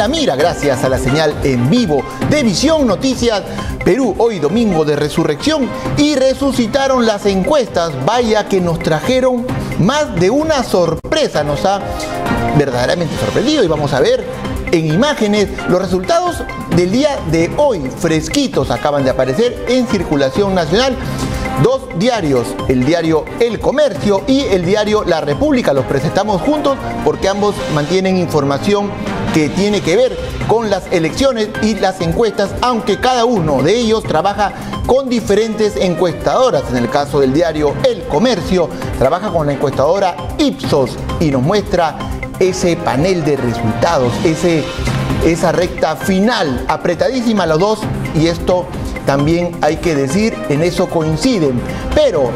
La Mira, gracias a la señal en vivo de Visión Noticias Perú. Hoy domingo de resurrección y resucitaron las encuestas. Vaya que nos trajeron más de una sorpresa, nos ha verdaderamente sorprendido y vamos a ver en imágenes los resultados del día de hoy, fresquitos, acaban de aparecer en circulación nacional. Dos diarios, el diario El Comercio y el diario La República, los presentamos juntos porque ambos mantienen información que tiene que ver con las elecciones y las encuestas, aunque cada uno de ellos trabaja con diferentes encuestadoras. En el caso del diario El Comercio, trabaja con la encuestadora Ipsos y nos muestra ese panel de resultados, esa recta final, apretadísima los dos, y esto también hay que decir, en eso coinciden. Pero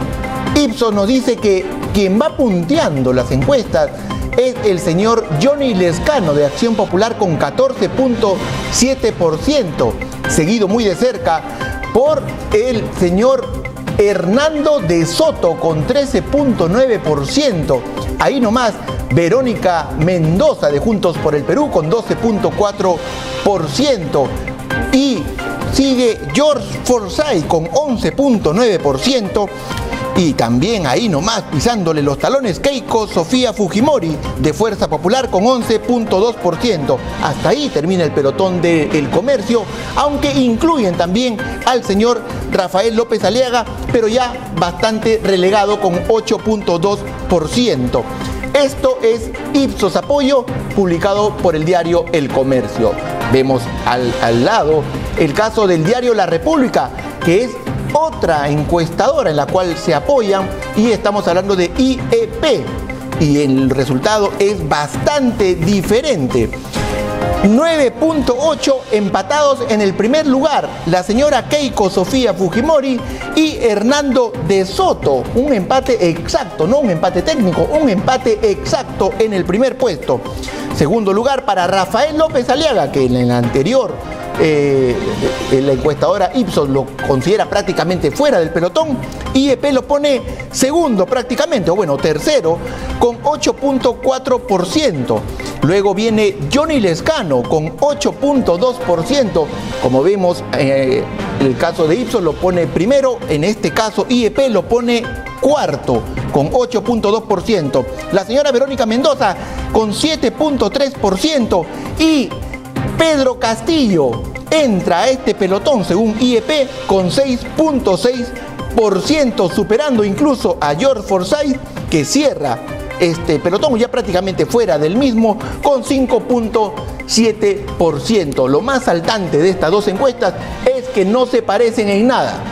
Ipsos nos dice que quien va punteando las encuestas es el señor Johnny Lezcano de Acción Popular con 14.7%, seguido muy de cerca por el señor Hernando de Soto con 13.9%. Ahí nomás Verónica Mendoza de Juntos por el Perú con 12.4%. Y sigue George Forsyth con 11.9%. Y también ahí nomás pisándole los talones Keiko Sofía Fujimori de Fuerza Popular con 11.2%. Hasta ahí termina el pelotón del Comercio, aunque incluyen también al señor Rafael López Aliaga, pero ya bastante relegado con 8.2%. Esto es Ipsos Apoyo, publicado por el diario El Comercio. Vemos al lado el caso del diario La República, que es otra encuestadora en la cual se apoyan, y estamos hablando de IEP, y el resultado es bastante diferente. 9.8 empatados en el primer lugar, la señora Keiko Sofía Fujimori y Hernando de Soto. Un empate exacto, no un empate técnico, un empate exacto en el primer puesto. Segundo lugar para Rafael López Aliaga, que en el anterior la encuestadora Ipsos lo considera prácticamente fuera del pelotón. IEP lo pone segundo prácticamente, o bueno, tercero, con 8.4%. Luego viene Johnny Lezcano con 8.2%. Como vemos, el caso de Ipsos lo pone primero, en este caso IEP lo pone cuarto con 8.2%. La señora Verónica Mendoza con 7.3% y Pedro Castillo entra a este pelotón según IEP con 6.6%, superando incluso a George Forsyth, que cierra este pelotón ya prácticamente fuera del mismo con 5.7%. Lo más saltante de estas dos encuestas es que no se parecen en nada.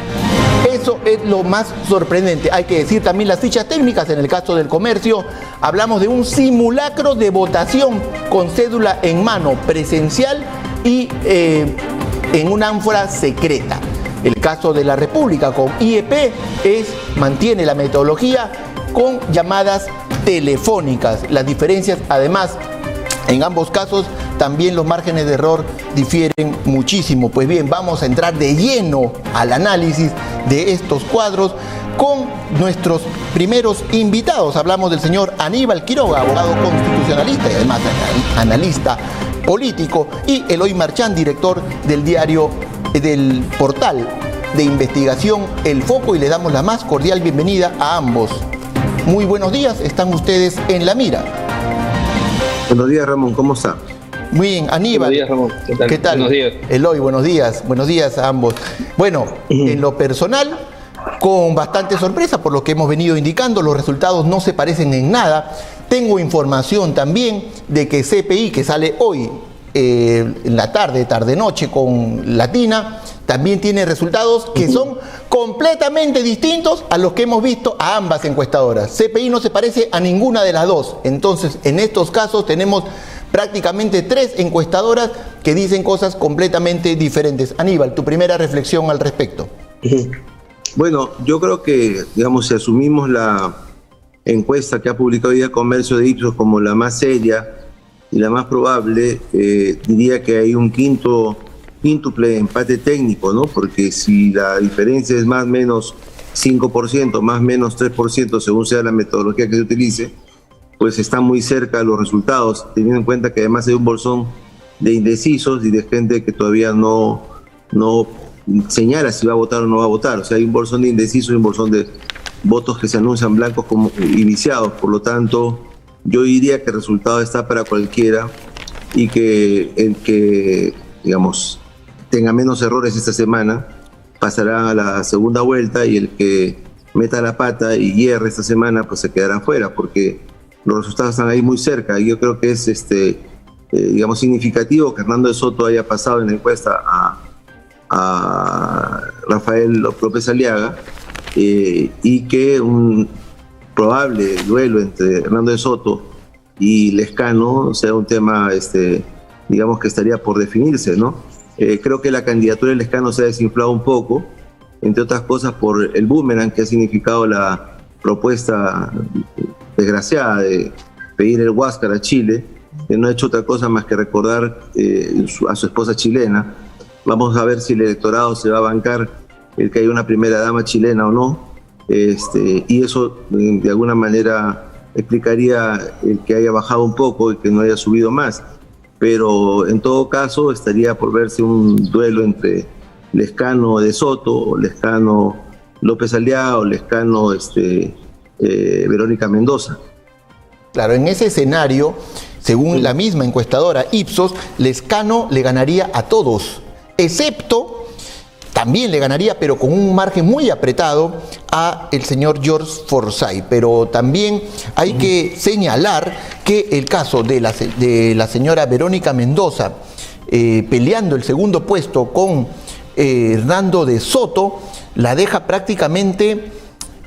Eso es lo más sorprendente. Hay que decir también las fichas técnicas. En el caso del Comercio hablamos de un simulacro de votación con cédula en mano, presencial y en una ánfora secreta. El caso de La República con IEP mantiene la metodología con llamadas telefónicas. Las diferencias, además, en ambos casos también los márgenes de error difieren muchísimo. Pues bien, vamos a entrar de lleno al análisis de estos cuadros con nuestros primeros invitados. Hablamos del señor Aníbal Quiroga, abogado constitucionalista y además analista político, y Eloy Marchán, director del diario, del portal de investigación El Foco, y le damos la más cordial bienvenida a ambos. Muy buenos días, están ustedes en La Mira. Buenos días, Ramón, ¿cómo está? Muy bien, Aníbal. Buenos días, Ramón. ¿Qué tal? Buenos días. Eloy, buenos días a ambos. Bueno, en lo personal, con bastante sorpresa por lo que hemos venido indicando, los resultados no se parecen en nada. Tengo información también de que CPI, que sale hoy en la tarde-noche con Latina, también tiene resultados que son completamente distintos a los que hemos visto a ambas encuestadoras. CPI no se parece a ninguna de las dos. Entonces, en estos casos tenemos prácticamente tres encuestadoras que dicen cosas completamente diferentes. Aníbal, tu primera reflexión al respecto. Bueno, yo creo que, digamos, si asumimos la encuesta que ha publicado hoy el Comercio de Ipsos como la más seria y la más probable, diría que hay un quíntuple empate técnico, ¿no? Porque si la diferencia es más o menos 5%, más o menos 3%, según sea la metodología que se utilice, pues está muy cerca de los resultados, teniendo en cuenta que además hay un bolsón de indecisos y de gente que todavía no señala si va a votar o no va a votar. O sea, hay un bolsón de indecisos y un bolsón de votos que se anuncian blancos y viciados. Por lo tanto, yo diría que el resultado está para cualquiera y que el que, digamos, tenga menos errores esta semana pasará a la segunda vuelta, y el que meta la pata y hierre esta semana pues se quedará fuera, porque los resultados están ahí muy cerca. Y yo creo que es digamos, significativo que Hernando de Soto haya pasado en la encuesta a Rafael López Aliaga, y que un probable duelo entre Hernando de Soto y Lezcano sea un tema, digamos, que estaría por definirse, ¿no? Creo que la candidatura de Lezcano se ha desinflado un poco, entre otras cosas por el boomerang que ha significado la propuesta desgraciada de pedir el Huáscar a Chile, que no ha hecho otra cosa más que recordar a su esposa chilena. Vamos a ver si el electorado se va a bancar el que haya una primera dama chilena o no, y eso de alguna manera explicaría el que haya bajado un poco y que no haya subido más. Pero en todo caso estaría por verse un duelo entre Lezcano de Soto, o Lezcano López Aliaga, o Lezcano Verónica Mendoza. Claro, en ese escenario, según la misma encuestadora Ipsos, Lezcano le ganaría a todos, excepto, también le ganaría, pero con un margen muy apretado, a el señor George Forsyth. Pero también hay que señalar que el caso de la señora Verónica Mendoza peleando el segundo puesto con Hernando de Soto, la deja prácticamente,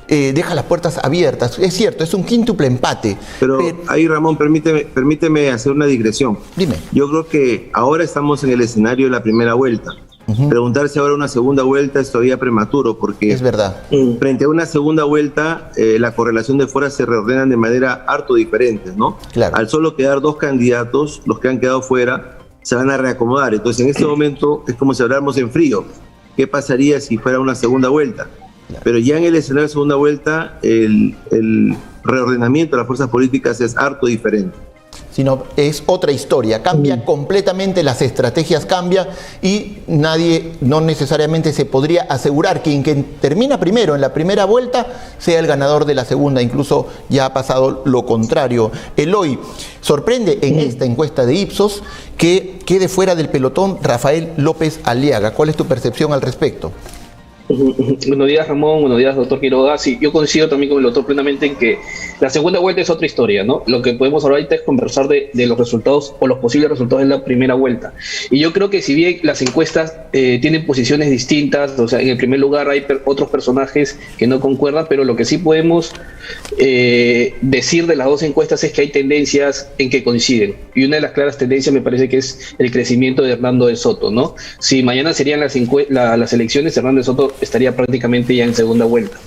deja las puertas abiertas. Es cierto, es un quíntuple empate. Pero ahí, Ramón, permíteme hacer una digresión. Dime. Yo creo que ahora estamos en el escenario de la primera vuelta. Preguntarse ahora una segunda vuelta es todavía prematuro, porque es verdad. Frente a una segunda vuelta la correlación de fuerzas se reordenan de manera harto diferente, ¿no? Claro. Al solo quedar dos candidatos, los que han quedado fuera se van a reacomodar. Entonces en este momento es como si habláramos en frío. ¿Qué pasaría si fuera una segunda vuelta? Claro. Pero ya en el escenario de segunda vuelta el reordenamiento de las fuerzas políticas es harto diferente. Sino es otra historia, cambia completamente, las estrategias cambian, y nadie, no necesariamente se podría asegurar que quien termina primero en la primera vuelta sea el ganador de la segunda. Incluso ya ha pasado lo contrario. Eloy, sorprende en esta encuesta de Ipsos que quede fuera del pelotón Rafael López Aliaga. ¿Cuál es tu percepción al respecto? Buenos días, Ramón. Buenos días, doctor Quiroga. Sí, yo coincido también con el doctor plenamente en que la segunda vuelta es otra historia, ¿no? Lo que podemos ahorita es conversar de los resultados o los posibles resultados de la primera vuelta. Y yo creo que si bien las encuestas tienen posiciones distintas, o sea, en el primer lugar hay otros personajes que no concuerdan, pero lo que sí podemos decir de las dos encuestas es que hay tendencias en que coinciden. Y una de las claras tendencias me parece que es el crecimiento de Hernando de Soto, ¿no? Si mañana serían las elecciones, Hernando de Soto estaría prácticamente ya en segunda vuelta.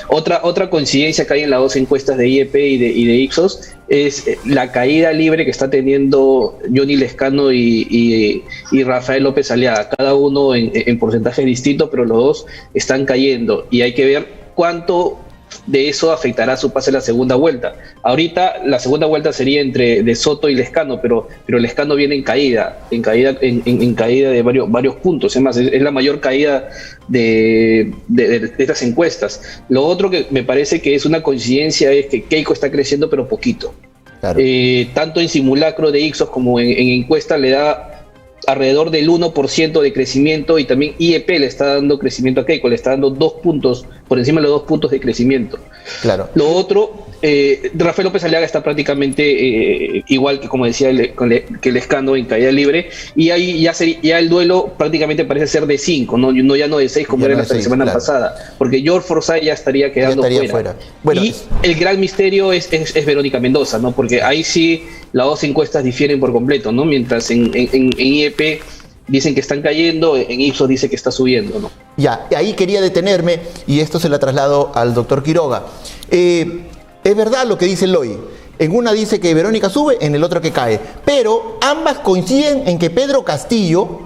Otra coincidencia que hay en las dos encuestas de IEP y de Ipsos es la caída libre que está teniendo Johnny Lezcano y Rafael López Aliaga, cada uno en porcentajes distintos, pero los dos están cayendo, y hay que ver cuánto de eso afectará su pase a la segunda vuelta. Ahorita la segunda vuelta sería entre De Soto y Lezcano, pero Lezcano viene en caída de varios puntos. Es más, es la mayor caída de estas encuestas. Lo otro que me parece que es una coincidencia es que Keiko está creciendo, pero poquito. Claro. Tanto en simulacro de Ipsos como en encuesta le da alrededor del 1% de crecimiento, y también IEP le está dando crecimiento a Keiko, le está dando 2 puntos, por encima de los 2 puntos de crecimiento. Claro. Lo otro, Rafael López Aliaga está prácticamente igual que, como decía, que Lezcano en caída libre, y ahí ya el duelo prácticamente parece ser de 5, ya no de 6 como era la semana pasada, porque George Forsyth ya estaría quedando fuera. Bueno, y el gran misterio es Verónica Mendoza, ¿no? Porque ahí sí las dos encuestas difieren por completo, ¿no? Mientras en IEP dicen que están cayendo, en Ipsos dice que está subiendo, ¿no? Ya, ahí quería detenerme, y esto se la traslado al doctor Quiroga. Es verdad lo que dice Eloy. En una dice que Verónica sube, en el otro que cae. Pero ambas coinciden en que Pedro Castillo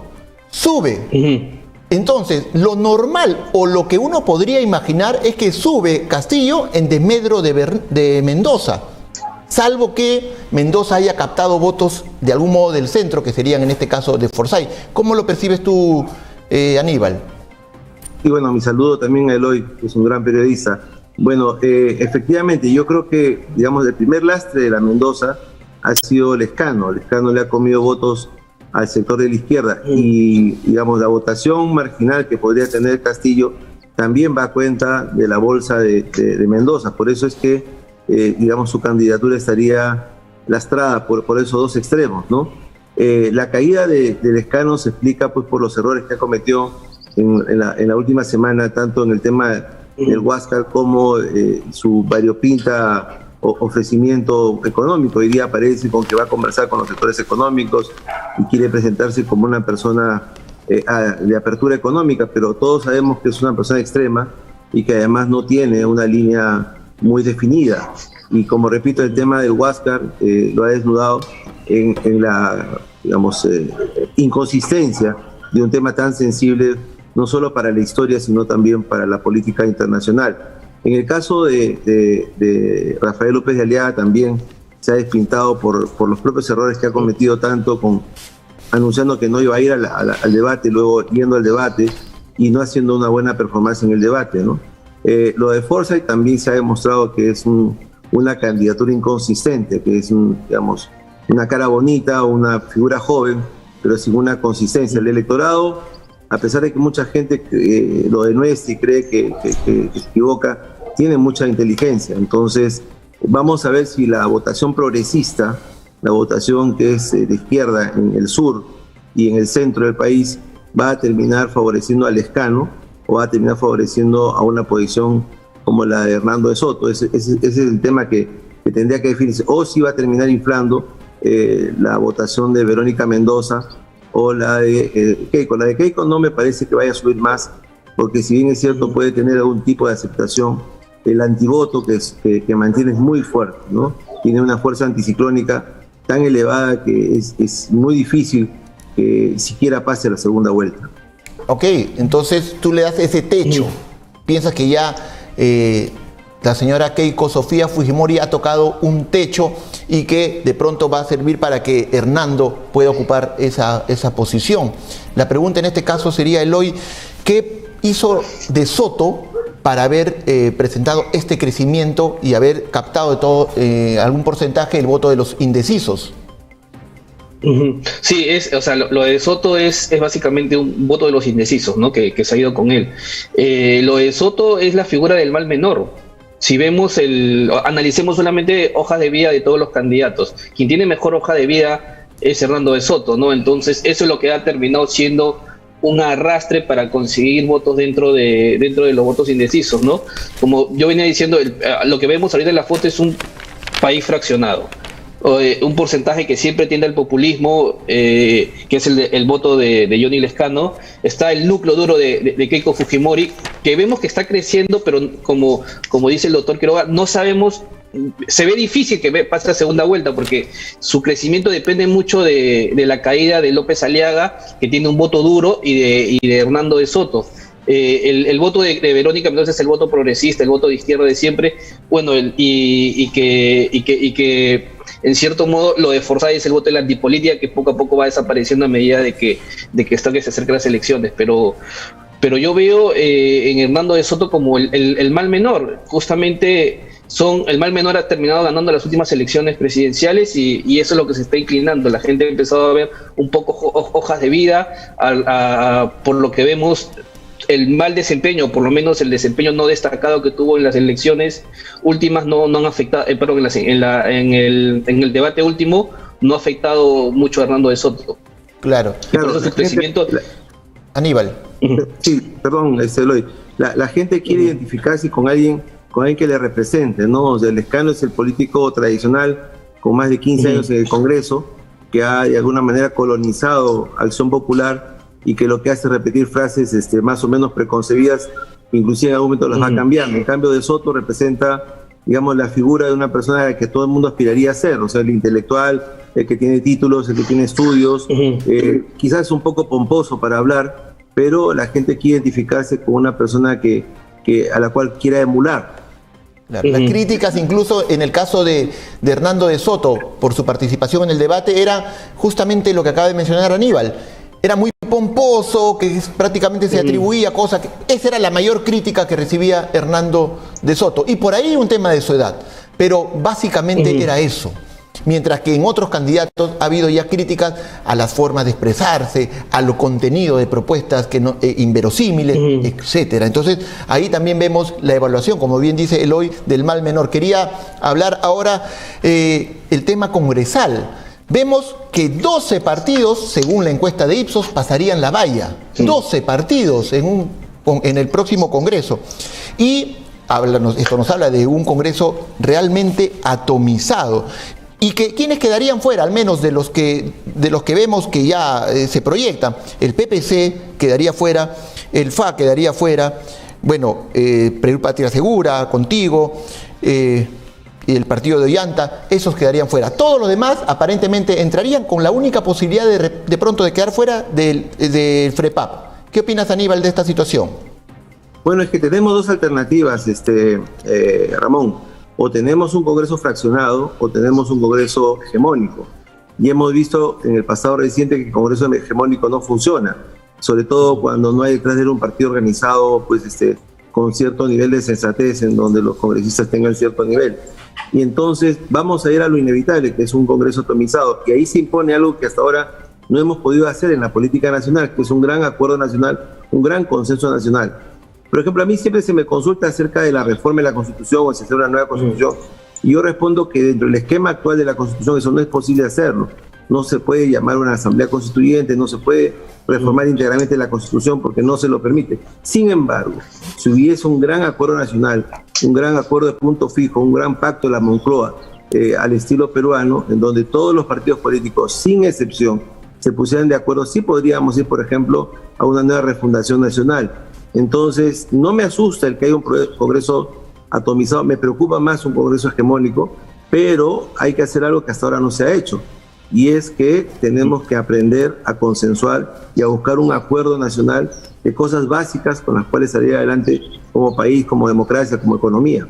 sube. Entonces, lo normal o lo que uno podría imaginar es que sube Castillo en desmedro de Mendoza. salvo que Mendoza haya captado votos de algún modo del centro, que serían en este caso de Forsyth. ¿Cómo lo percibes tú, Aníbal? Y bueno, mi saludo también a Eloy, que es un gran periodista. Bueno, efectivamente, yo creo que, digamos, el primer lastre de la Mendoza ha sido Lescano. Lescano le ha comido votos al sector de la izquierda y, digamos, la votación marginal que podría tener Castillo también va a cuenta de la bolsa de Mendoza. Por eso es que, digamos, su candidatura estaría lastrada por esos dos extremos, ¿no? La caída de Lescano se explica pues por los errores que ha cometido en la última semana, tanto en el tema del Huáscar como su variopinta ofrecimiento económico. Hoy día aparece con que va a conversar con los sectores económicos y quiere presentarse como una persona de apertura económica, pero todos sabemos que es una persona extrema y que además no tiene una línea muy definida. Y como repito, el tema del Huáscar lo ha desnudado en la, digamos, inconsistencia de un tema tan sensible, no solo para la historia, sino también para la política internacional. En el caso de Rafael López de Aliaga también se ha despintado por los propios errores que ha cometido, tanto anunciando que no iba a ir al debate, luego yendo al debate y no haciendo una buena performance en el debate, ¿no? Lo de Forsyth también se ha demostrado que es una candidatura inconsistente, que es digamos, una cara bonita, una figura joven, pero sin una consistencia. El electorado, a pesar de que mucha gente lo denuestra y cree que se equivoca, tiene mucha inteligencia. Entonces, vamos a ver si la votación progresista, la votación que es de izquierda en el sur y en el centro del país, va a terminar favoreciendo a Lescano o va a terminar favoreciendo a una posición como la de Hernando de Soto. Ese es el tema que tendría que definirse. O si va a terminar inflando la votación de Verónica Mendoza o la de Keiko. La de Keiko no me parece que vaya a subir más, porque si bien es cierto puede tener algún tipo de aceptación, el antivoto que mantiene es muy fuerte, ¿no? Tiene una fuerza anticiclónica tan elevada que es muy difícil que siquiera pase a la segunda vuelta. Ok, entonces tú le das ese techo. ¿Piensas que ya la señora Keiko Sofía Fujimori ha tocado un techo y que de pronto va a servir para que Hernando pueda ocupar esa posición? La pregunta en este caso sería, Eloy, ¿qué hizo de Soto para haber presentado este crecimiento y haber captado de todo algún porcentaje del voto de los indecisos? Sí, o sea, lo de Soto es básicamente un voto de los indecisos, ¿no? Que se ha ido con él. Lo de Soto es la figura del mal menor. Si vemos analicemos solamente hojas de vida de todos los candidatos, quien tiene mejor hoja de vida es Hernando de Soto, ¿no? Entonces eso es lo que ha terminado siendo un arrastre para conseguir votos dentro de los votos indecisos, ¿no? Como yo venía diciendo, lo que vemos ahorita en la foto es un país fraccionado. Un porcentaje que siempre tiende al populismo, que es el voto de Johnny Lescano. Está el núcleo duro de Keiko Fujimori, que vemos que está creciendo, pero como dice el doctor Quiroga, no sabemos, se ve difícil que pase la segunda vuelta, porque su crecimiento depende mucho de la caída de López Aliaga, que tiene un voto duro, y de Hernando de Soto. El voto de Verónica Mendoza es el voto progresista, el voto de izquierda de siempre, bueno, y que en cierto modo lo de Forsyth es el voto de la antipolítica, que poco a poco va desapareciendo a medida de que se acercan las elecciones, pero yo veo en Hernando de Soto como el mal menor. Justamente el mal menor ha terminado ganando las últimas elecciones presidenciales y eso es lo que se está inclinando. La gente ha empezado a ver un poco hojas de vida, por lo que vemos el mal desempeño, por lo menos el desempeño no destacado que tuvo en las elecciones últimas no han afectado, en el debate último no ha afectado mucho a Hernando de Soto. Claro. Por eso su crecimiento... Aníbal. Sí, perdón, Eloy. La gente quiere identificarse con alguien que le represente, ¿no? O sea, Lescano es el político tradicional con más de 15 años en el Congreso, que ha de alguna manera colonizado Acción Popular y que lo que hace es repetir frases más o menos preconcebidas, inclusive en algún momento las va cambiando. En cambio, de Soto representa, digamos, la figura de una persona a la que todo el mundo aspiraría a ser, o sea, el intelectual, el que tiene títulos, el que tiene estudios, quizás es un poco pomposo para hablar, pero la gente quiere identificarse con una persona a la cual quiera emular. Claro, las críticas, incluso en el caso de Hernando de Soto, por su participación en el debate, era justamente lo que acaba de mencionar Aníbal. Era muy pomposo, que prácticamente se atribuía cosas. Esa era la mayor crítica que recibía Hernando de Soto. Y por ahí un tema de su edad. Pero básicamente era eso. Mientras que en otros candidatos ha habido ya críticas a las formas de expresarse, a lo contenido de propuestas que no, inverosímiles, etcétera. Entonces, ahí también vemos la evaluación, como bien dice Eloy, del mal menor. Quería hablar ahora el tema congresal. Vemos que 12 partidos, según la encuesta de Ipsos, pasarían la valla. 12 partidos en el próximo Congreso. Y esto nos habla de un Congreso realmente atomizado. Y que quienes quedarían fuera, al menos de los que vemos que ya se proyectan. El PPC quedaría fuera, el FA quedaría fuera, bueno, Perú Patria Segura, Contigo, y el partido de Ollanta, esos quedarían fuera. Todos los demás aparentemente entrarían con la única posibilidad de pronto de quedar fuera del FREPAP. ¿Qué opinas, Aníbal, de esta situación? Bueno, es que tenemos dos alternativas, Ramón. O tenemos un Congreso fraccionado o tenemos un Congreso hegemónico. Y hemos visto en el pasado reciente que el Congreso hegemónico no funciona, sobre todo cuando no hay detrás de él un partido organizado pues, con cierto nivel de sensatez en donde los congresistas tengan cierto nivel. Y entonces vamos a ir a lo inevitable, que es un Congreso atomizado, y ahí se impone algo que hasta ahora no hemos podido hacer en la política nacional, que es un gran acuerdo nacional, un gran consenso nacional. Por ejemplo, a mí siempre se me consulta acerca de la reforma de la Constitución o si hacer una nueva Constitución, y yo respondo que dentro del esquema actual de la Constitución eso no es posible hacerlo. No se puede llamar una asamblea constituyente, no se puede reformar integralmente la Constitución porque no se lo permite. Sin embargo, si hubiese un gran acuerdo nacional, un gran acuerdo de punto fijo, un gran pacto de la Moncloa al estilo peruano, en donde todos los partidos políticos, sin excepción, se pusieran de acuerdo, sí podríamos ir, por ejemplo, a una nueva refundación nacional. Entonces, no me asusta el que haya un Congreso atomizado, me preocupa más un Congreso hegemónico, pero hay que hacer algo que hasta ahora no se ha hecho, y es que tenemos que aprender a consensuar y a buscar un acuerdo nacional de cosas básicas con las cuales salir adelante como país, como democracia, como economía.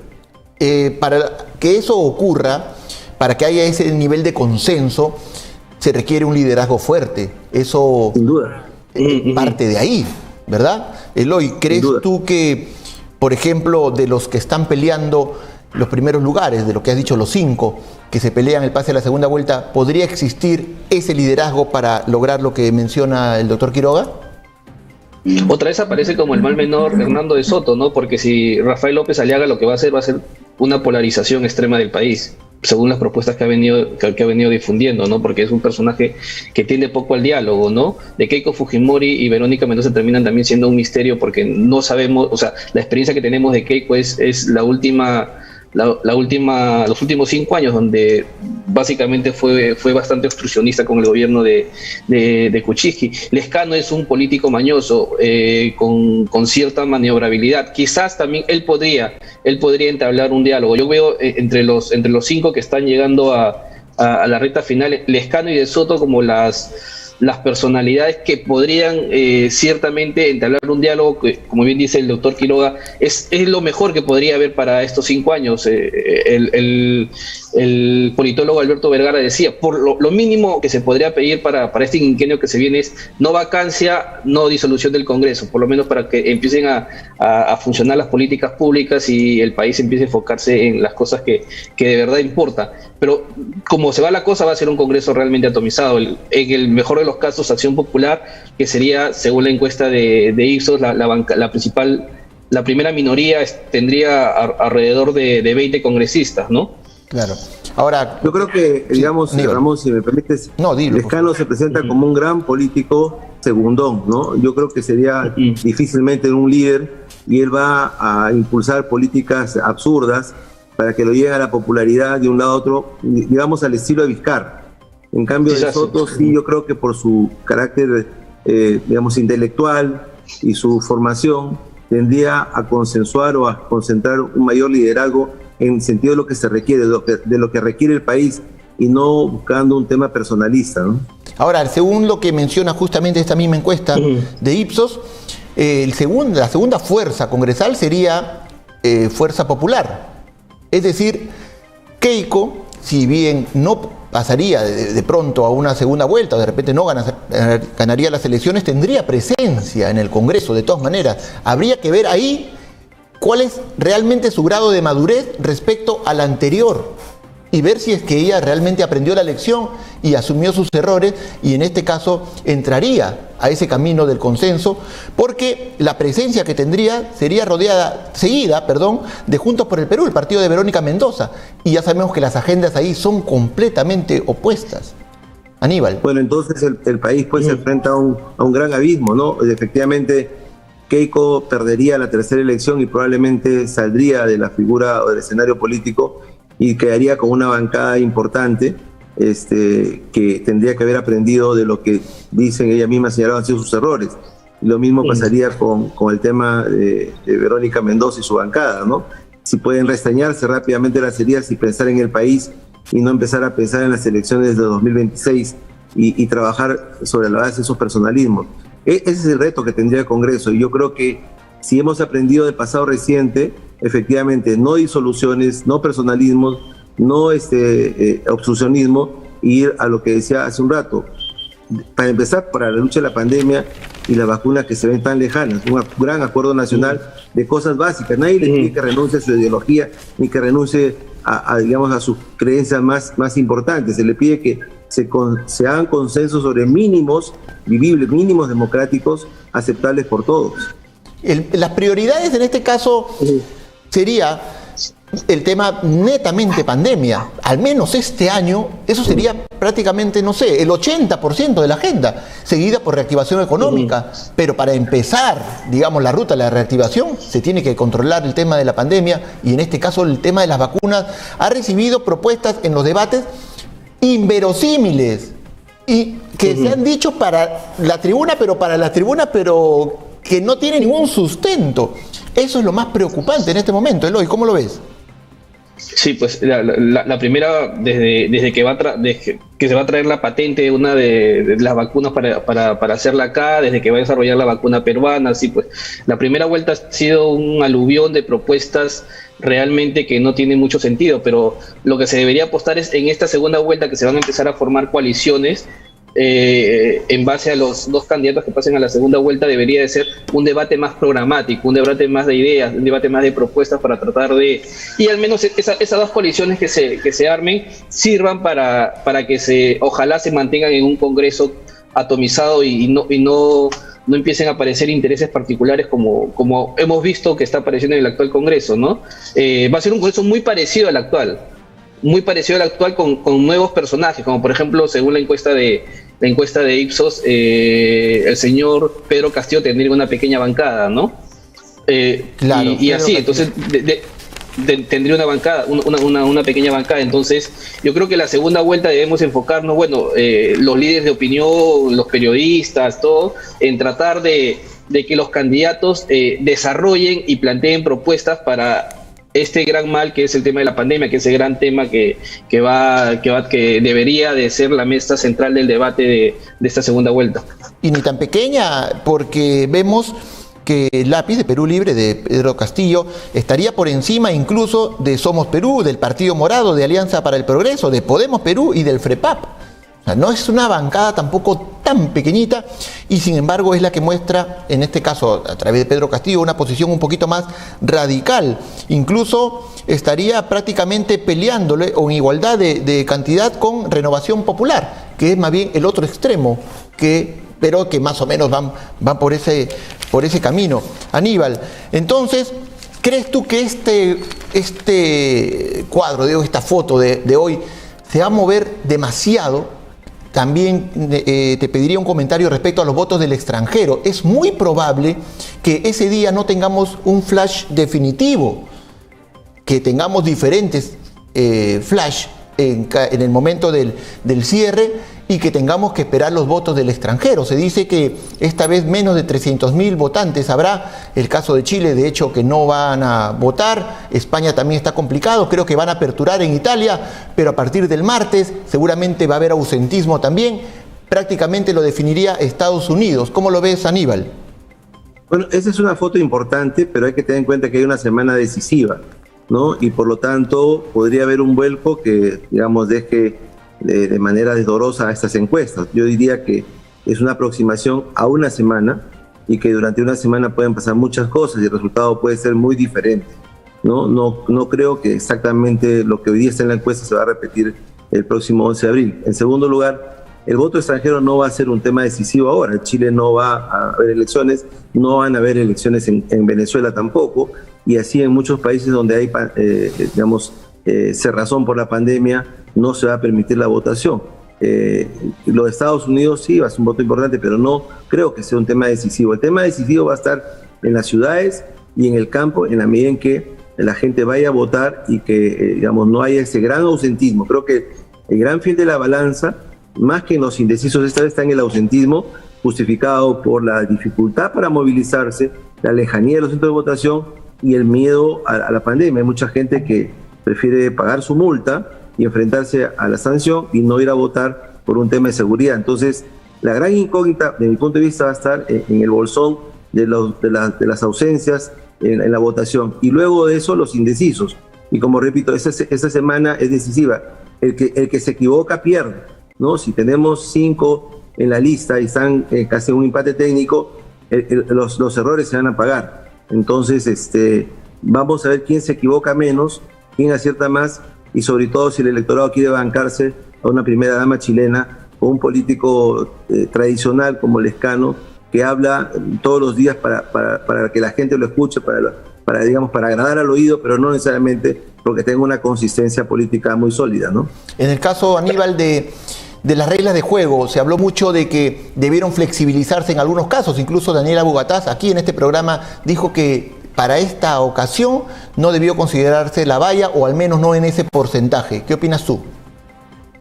Para que eso ocurra, para que haya ese nivel de consenso, se requiere un liderazgo fuerte. Eso sin duda parte de ahí, ¿verdad? Eloy, ¿crees tú que, por ejemplo, de los que están peleando los primeros lugares, de lo que has dicho, los 5, que se pelean el pase a la segunda vuelta, podría existir ese liderazgo para lograr lo que menciona el doctor Quiroga? Otra vez aparece como el mal menor Hernando de Soto, ¿no? Porque si Rafael López Aliaga lo que va a ser una polarización extrema del país, según las propuestas que ha venido difundiendo, ¿no? Porque es un personaje que tiende poco al diálogo, ¿no? De Keiko Fujimori y Verónica Mendoza terminan también siendo un misterio porque no sabemos, o sea, la experiencia que tenemos de Keiko es los últimos 5 años, donde básicamente fue bastante obstruccionista con el gobierno de Kuczynski. Lescano es un político mañoso, con cierta maniobrabilidad. Quizás también él podría entablar un diálogo. Yo veo entre los 5 que están llegando a la recta final, Lescano y De Soto como las personalidades que podrían ciertamente entablar un diálogo que, como bien dice el doctor Quiroga, es lo mejor que podría haber para estos 5 años. El politólogo Alberto Vergara decía, por lo mínimo que se podría pedir para este quinquenio que se viene es no vacancia, no disolución del Congreso, por lo menos para que empiecen a funcionar las políticas públicas y el país empiece a enfocarse en las cosas que de verdad importan. Pero como se va la cosa, va a ser un Congreso realmente atomizado. En el mejor de los casos, Acción Popular, que sería, según la encuesta de Ipsos, la primera minoría tendría alrededor de 20 congresistas, ¿no? Claro. Ahora, yo creo que, digamos, sí, Ramón, si me permites, Lescano se presenta como un gran político segundón, ¿no? Yo creo que sería difícilmente un líder y él va a impulsar políticas absurdas para que lo llegue a la popularidad de un lado a otro, digamos al estilo de Vizcarra. En cambio de Soto, sí, yo creo que por su carácter, digamos, intelectual y su formación, tendría a consensuar o a concentrar un mayor liderazgo en sentido de lo que se requiere, de lo que requiere el país, y no buscando un tema personalista, ¿no? Ahora, según lo que menciona justamente esta misma encuesta de Ipsos, la segunda fuerza congresal sería Fuerza Popular, Es decir, Keiko, si bien no pasaría de pronto a una segunda vuelta, o de repente no ganaría las elecciones, tendría presencia en el Congreso de todas maneras. Habría que ver ahí cuál es realmente su grado de madurez respecto al anterior y ver si es que ella realmente aprendió la lección y asumió sus errores y en este caso entraría a ese camino del consenso, porque la presencia que tendría sería seguida de Juntos por el Perú, el partido de Verónica Mendoza, y ya sabemos que las agendas ahí son completamente opuestas. Aníbal. Bueno, entonces el país pues se enfrenta a un gran abismo, ¿no? Efectivamente, Keiko perdería la tercera elección y probablemente saldría de la figura o del escenario político y quedaría con una bancada importante que tendría que haber aprendido de lo que dicen, ella misma señalaba, han sido sus errores. Y lo mismo pasaría con el tema de Verónica Mendoza y su bancada, ¿no? Si pueden restañarse rápidamente las heridas y pensar en el país y no empezar a pensar en las elecciones de 2026 y trabajar sobre la base de esos personalismos. Ese es el reto que tendría el Congreso, y yo creo que si hemos aprendido del pasado reciente, efectivamente, no disoluciones, no personalismos, no obstruccionismo, y ir a lo que decía hace un rato. Para empezar, para la lucha de la pandemia y las vacunas que se ven tan lejanas, un gran acuerdo nacional de cosas básicas. Nadie le pide que renuncie a su ideología, ni que renuncie a sus creencias más importantes. Se le pide que se hagan consensos sobre mínimos vivibles, mínimos democráticos, aceptables por todos. Las prioridades en este caso sería el tema netamente pandemia. Al menos este año, eso sería prácticamente, no sé, el 80% de la agenda, seguida por reactivación económica. Pero para empezar, digamos, la ruta de la reactivación, se tiene que controlar el tema de la pandemia, y en este caso el tema de las vacunas ha recibido propuestas en los debates inverosímiles y que se han dicho para la tribuna, pero que no tiene ningún sustento. Eso es lo más preocupante en este momento. Eloy, ¿cómo lo ves? Sí, pues la primera, desde que se va a traer la patente de una de las vacunas para hacerla acá, desde que va a desarrollar la vacuna peruana, sí, pues la primera vuelta ha sido un aluvión de propuestas realmente que no tiene mucho sentido, pero lo que se debería apostar es en esta segunda vuelta, que se van a empezar a formar coaliciones. En base a los dos candidatos que pasen a la segunda vuelta, debería de ser un debate más programático, un debate más de ideas, un debate más de propuestas para tratar de... Y al menos esas dos coaliciones que se armen sirvan para que ojalá se mantengan en un Congreso atomizado y no empiecen a aparecer intereses particulares como hemos visto que está apareciendo en el actual Congreso, ¿no? Va a ser un Congreso muy parecido al actual con nuevos personajes, como por ejemplo, según la encuesta de Ipsos, el señor Pedro Castillo tendría una pequeña bancada, ¿no? Claro. Y así, entonces tendría una bancada, una pequeña bancada. Entonces, yo creo que la segunda vuelta debemos enfocarnos, los líderes de opinión, los periodistas, todo, en tratar de que los candidatos desarrollen y planteen propuestas para este gran mal que es el tema de la pandemia, que es el gran tema que debería de ser la mesa central del debate de esta segunda vuelta. Y ni tan pequeña, porque vemos que el lápiz de Perú Libre de Pedro Castillo estaría por encima incluso de Somos Perú, del Partido Morado, de Alianza para el Progreso, de Podemos Perú y del FREPAP. O sea, no es una bancada tampoco tan pequeñita, y sin embargo es la que muestra, en este caso a través de Pedro Castillo, una posición un poquito más radical. Incluso estaría prácticamente peleándole o en igualdad de cantidad con Renovación Popular, que es más bien el otro extremo, pero que más o menos van por ese camino. Aníbal, entonces, ¿crees tú que este cuadro, esta foto de hoy, se va a mover demasiado? También te pediría un comentario respecto a los votos del extranjero. Es muy probable que ese día no tengamos un flash definitivo, que tengamos diferentes flash en el momento del cierre, y que tengamos que esperar los votos del extranjero. Se dice que esta vez menos de 300.000 votantes habrá. El caso de Chile, de hecho, que no van a votar. España también está complicado. Creo que van a aperturar en Italia, pero a partir del martes seguramente va a haber ausentismo también. Prácticamente lo definiría Estados Unidos. ¿Cómo lo ves, Aníbal? Bueno, esa es una foto importante, pero hay que tener en cuenta que hay una semana decisiva. ¿no? Y por lo tanto podría haber un vuelco que, digamos, deje de manera desdorosa a estas encuestas. Yo diría que es una aproximación a una semana y que durante una semana pueden pasar muchas cosas y el resultado puede ser muy diferente. No creo que exactamente lo que hoy día está en la encuesta se va a repetir el próximo 11 de abril. En segundo lugar, el voto extranjero no va a ser un tema decisivo ahora. En Chile no va a haber elecciones, no van a haber elecciones en Venezuela tampoco, y así en muchos países donde hay, cerrazón por la pandemia, no se va a permitir la votación. Los Estados Unidos sí va a ser un voto importante, pero no creo que sea un tema decisivo. El tema decisivo va a estar en las ciudades y en el campo, en la medida en que la gente vaya a votar y que, no haya ese gran ausentismo. Creo que el gran fin de la balanza, más que en los indecisos, esta vez está en el ausentismo, justificado por la dificultad para movilizarse, la lejanía de los centros de votación y el miedo a la pandemia. Hay mucha gente que prefiere pagar su multa y enfrentarse a la sanción y no ir a votar por un tema de seguridad. Entonces, la gran incógnita, de mi punto de vista, va a estar en el bolsón de las ausencias en la votación. Y luego de eso, los indecisos. Y como repito, esa semana es decisiva. El que se equivoca pierde, ¿no? Si tenemos 5 en la lista y están casi en un empate técnico, los errores se van a pagar. Entonces, vamos a ver quién se equivoca menos, quién acierta más, y sobre todo si el electorado quiere bancarse a una primera dama chilena o un político tradicional como Lescano, que habla todos los días para que la gente lo escuche, para agradar al oído, pero no necesariamente porque tenga una consistencia política muy sólida, ¿no? En el caso, Aníbal, de las reglas de juego, se habló mucho de que debieron flexibilizarse en algunos casos. Incluso Daniela Bugatás, aquí en este programa, dijo que para esta ocasión no debió considerarse la valla, o al menos no en ese porcentaje. ¿Qué opinas tú?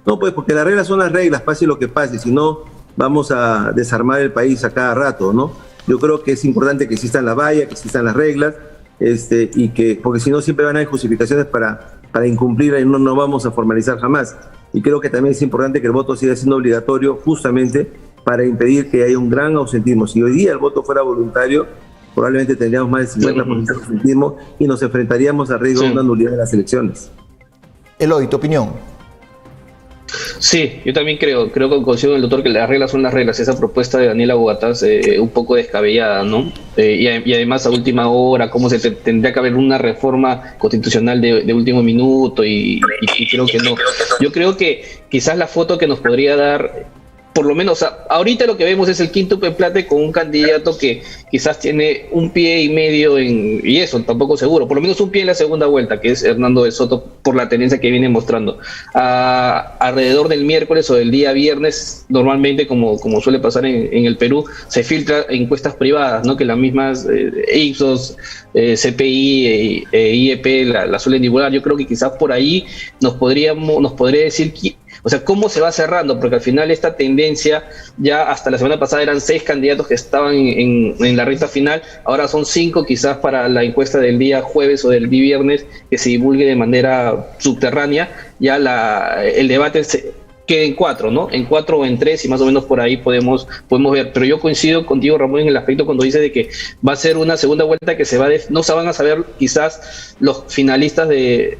No, pues porque las reglas son las reglas, pase lo que pase, si no vamos a desarmar el país a cada rato, ¿no? Yo creo que es importante que existan la valla, que existan las reglas, y que, porque si no siempre van a haber justificaciones para incumplirla y no vamos a formalizar jamás. Y creo que también es importante que el voto siga siendo obligatorio justamente para impedir que haya un gran ausentismo. Si hoy día el voto fuera voluntario, probablemente tendríamos más de 50% de ausentismo y nos enfrentaríamos al riesgo de una nulidad de las elecciones. Eloy, ¿tu opinión? Sí, yo también creo que coincido con el doctor que las reglas son las reglas. Esa propuesta de Daniela Bugatás un poco descabellada, ¿no? Y además a última hora, cómo tendría que haber una reforma constitucional de último minuto y creo que no. Yo creo que quizás la foto que nos podría dar, por lo menos ahorita lo que vemos es el quíntuple plate con un candidato que quizás tiene un pie y medio y eso, tampoco seguro, por lo menos un pie en la segunda vuelta, que es Hernando de Soto, por la tendencia que viene mostrando. Alrededor del miércoles o del día viernes, normalmente, como suele pasar en el Perú, se filtran encuestas privadas, ¿no? Que las mismas Ipsos, CPI e IEP la suelen divulgar. Yo creo que quizás por ahí nos podría decir cómo se va cerrando, porque al final esta tendencia, ya hasta la semana pasada eran 6 candidatos que estaban en la recta final, ahora son 5 quizás para la encuesta del día jueves o del día viernes, que se divulgue de manera subterránea, ya el debate queda en 4, ¿no? En 4 o en 3, y más o menos por ahí podemos ver. Pero yo coincido contigo, Ramón, en el aspecto cuando dice de que va a ser una segunda vuelta que no se van a saber quizás los finalistas de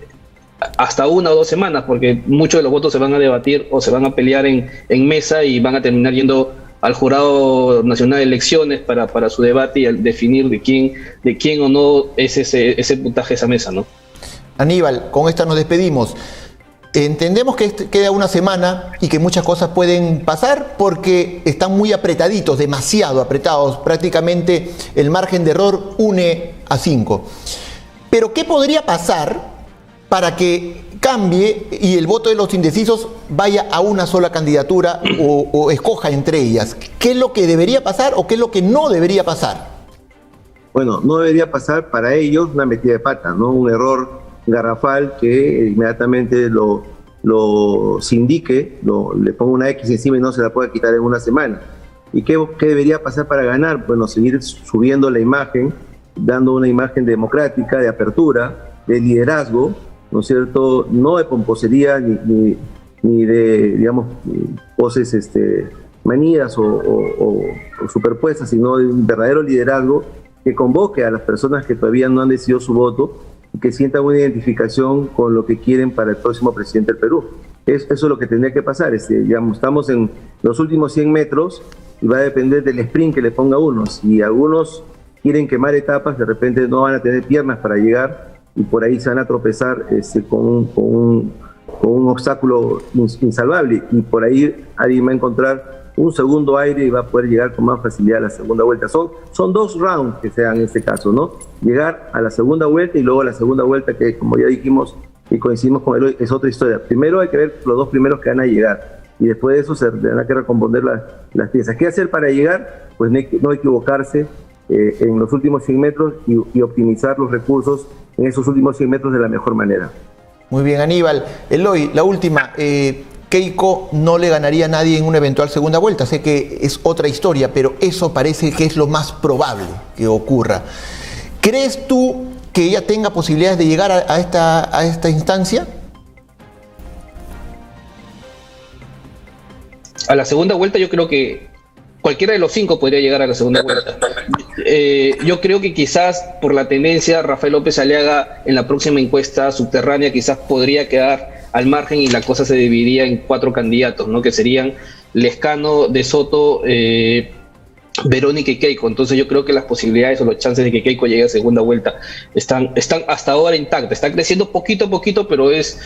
hasta 1 o 2 semanas, porque muchos de los votos se van a debatir o se van a pelear en mesa y van a terminar yendo al Jurado Nacional de Elecciones para su debate y al definir de quién o no es ese puntaje, esa mesa, ¿no? Aníbal, con esta nos despedimos. Entendemos que queda una semana y que muchas cosas pueden pasar porque están muy apretaditos, demasiado apretados. Prácticamente el margen de error une a 5. Pero ¿qué podría pasar para que cambie y el voto de los indecisos vaya a una sola candidatura o escoja entre ellas? ¿Qué es lo que debería pasar o qué es lo que no debería pasar? Bueno, no debería pasar para ellos una metida de pata, ¿no? Un error garrafal que inmediatamente lo sindique, le ponga una X encima y no se la pueda quitar en una semana. ¿Y qué debería pasar para ganar? Bueno, seguir subiendo la imagen, dando una imagen democrática, de apertura, de liderazgo, ¿no es cierto? No de pomposería ni de, digamos, poses manías o superpuestas, sino de un verdadero liderazgo que convoque a las personas que todavía no han decidido su voto y que sientan una identificación con lo que quieren para el próximo presidente del Perú. Eso es lo que tendría que pasar. Digamos, estamos en los últimos 100 metros y va a depender del sprint que le ponga uno. Si algunos quieren quemar etapas, de repente no van a tener piernas para llegar y por ahí se van a tropezar con un obstáculo insalvable, y por ahí alguien va a encontrar un segundo aire y va a poder llegar con más facilidad a la segunda vuelta. Son 2 rounds que se dan en este caso, ¿no? Llegar a la segunda vuelta y luego a la segunda vuelta, que como ya dijimos y coincidimos con Eloy, es otra historia. Primero hay que ver los 2 primeros que van a llegar y después de eso se tendrá que recomponer las piezas. ¿Qué hacer para llegar? Pues no equivocarse en los últimos 100 metros y optimizar los recursos en esos últimos 100 metros de la mejor manera. Muy bien, Aníbal. Eloy, la última. Keiko no le ganaría a nadie en una eventual segunda vuelta. Sé que es otra historia, pero eso parece que es lo más probable que ocurra. ¿Crees tú que ella tenga posibilidades de llegar a esta instancia? A la segunda vuelta yo creo que cualquiera de los 5 podría llegar a la segunda vuelta. Yo creo que quizás por la tendencia Rafael López Aliaga en la próxima encuesta subterránea quizás podría quedar al margen y la cosa se dividiría en 4 candidatos, ¿no? Que serían Lescano, De Soto, Verónica y Keiko. Entonces yo creo que las posibilidades o los chances de que Keiko llegue a segunda vuelta están hasta ahora intactas. Están creciendo poquito a poquito, pero es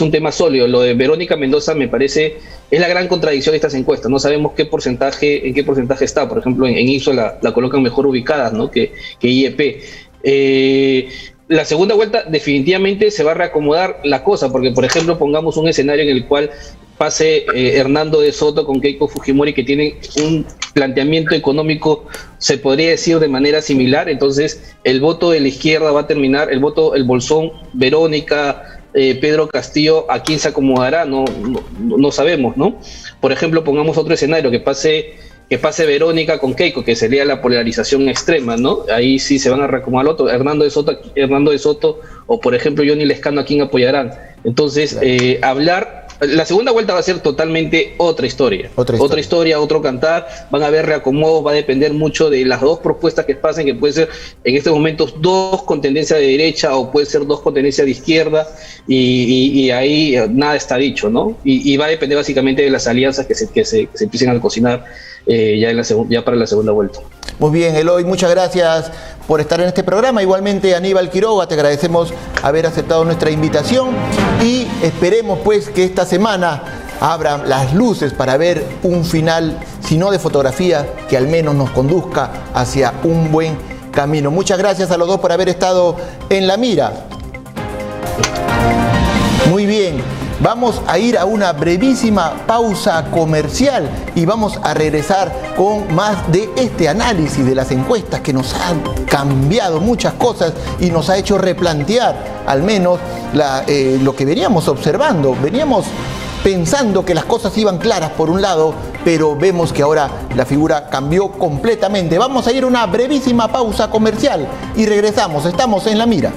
un tema sólido. Lo de Verónica Mendoza me parece es la gran contradicción de estas encuestas. No sabemos en qué porcentaje está. Por ejemplo, en Ipsos la colocan mejor ubicada, ¿no? que IEP. La segunda vuelta definitivamente se va a reacomodar la cosa, porque por ejemplo pongamos un escenario en el cual pase Hernando de Soto con Keiko Fujimori, que tienen un planteamiento económico, se podría decir, de manera similar. Entonces el voto de la izquierda va a terminar, el bolsón Verónica, Pedro Castillo, ¿a quién se acomodará? No sabemos, ¿no? Por ejemplo, pongamos otro escenario, que pase Verónica con Keiko, que sería la polarización extrema, ¿no? Ahí sí se van a reacomodar otro, Hernando de Soto, o por ejemplo Johnny Lescano, ¿a quién apoyarán? Entonces, la segunda vuelta va a ser totalmente otra historia, otro cantar. Van a haber reacomodos, va a depender mucho de las 2 propuestas que pasen, que puede ser en estos momentos 2 con tendencia de derecha o puede ser 2 con tendencia de izquierda, y ahí nada está dicho, ¿no? Y va a depender básicamente de las alianzas que se empiecen a cocinar ya para la segunda vuelta. Muy bien, Eloy, muchas gracias por estar en este programa. Igualmente, Aníbal Quiroga, te agradecemos haber aceptado nuestra invitación y esperemos pues que esta semana abran las luces para ver un final, si no de fotografía, que al menos nos conduzca hacia un buen camino. Muchas gracias a los 2 por haber estado en La Mira. Muy bien. Vamos a ir a una brevísima pausa comercial y vamos a regresar con más de este análisis de las encuestas que nos han cambiado muchas cosas y nos ha hecho replantear al menos lo que veníamos observando. Veníamos pensando que las cosas iban claras por un lado, pero vemos que ahora la figura cambió completamente. Vamos a ir a una brevísima pausa comercial y regresamos. Estamos en La Mira.